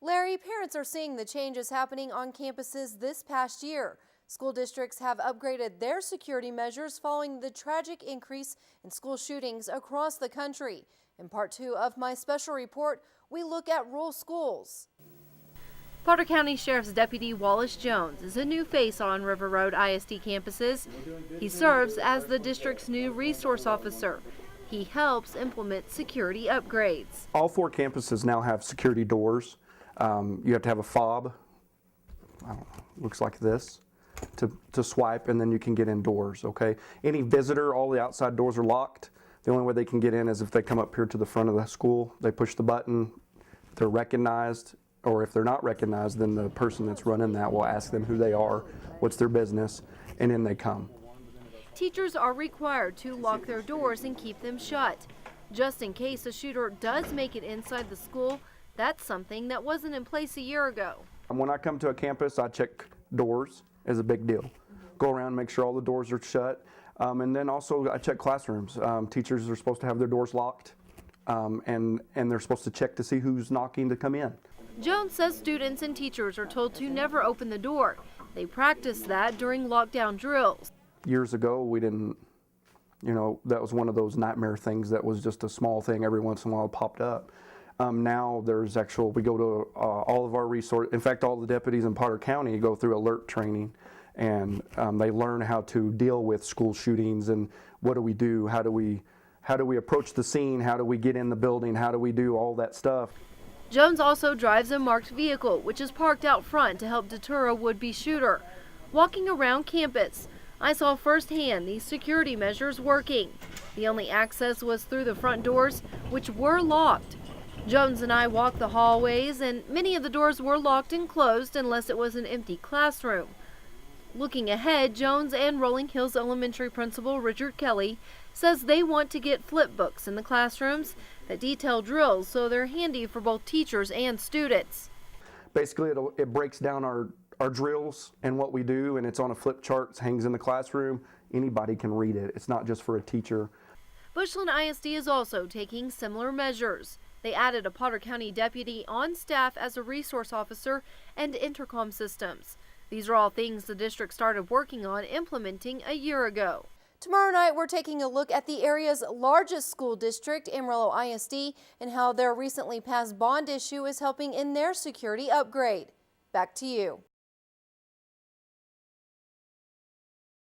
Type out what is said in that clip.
Larry, parents are seeing the changes happening on campuses this past year. School districts have upgraded their security measures following the tragic increase in school shootings across the country. In part 2 of my special report, we look at rural schools. Potter County Sheriff's Deputy Wallace Jones is a new face on River Road ISD campuses. He serves as the district's new resource officer. He helps implement security upgrades. All 4 campuses now have security doors. You have to have a fob, looks like this, to swipe, and then you can get indoors, okay? Any visitor, all the outside doors are locked. The only way they can get in is if they come up here to the front of the school, they push the button, they're recognized, or if they're not recognized, then the person that's running that will ask them who they are, what's their business, and in they come. Teachers are required to lock their doors and keep them shut. Just in case a shooter does make it inside the school, that's something that wasn't in place a year ago. When I come to a campus, I check doors as a big deal. Go around, make sure all the doors are shut, and then also I check classrooms. Teachers are supposed to have their doors locked, and they're supposed to check to see who's knocking to come in. Jones says students and teachers are told to never open the door. They practice that during lockdown drills. Years ago, we didn't, that was one of those nightmare things that was just a small thing every once in a while popped up. Now there's we go to all of our resources. In fact, all the deputies in Potter County go through alert training, and they learn how to deal with school shootings and what do we do, how do we approach the scene, how do we get in the building, how do we do all that stuff. Jones also drives a marked vehicle, which is parked out front to help deter a would-be shooter. Walking around campus, I saw firsthand these security measures working. The only access was through the front doors, which were locked. Jones and I walked the hallways, and many of the doors were locked and closed unless it was an empty classroom. Looking ahead, Jones and Rolling Hills Elementary Principal Richard Kelly says they want to get flip books in the classrooms that detail drills so they're handy for both teachers and students. Basically, it breaks down our drills and what we do, and it's on a flip chart, it hangs in the classroom. Anybody can read it. It's not just for a teacher. Bushland ISD is also taking similar measures. They added a Potter County deputy on staff as a resource officer and intercom systems. These are all things the district started working on implementing a year ago. Tomorrow night, we're taking a look at the area's largest school district, Amarillo ISD, and how their recently passed bond issue is helping in their security upgrade. Back to you.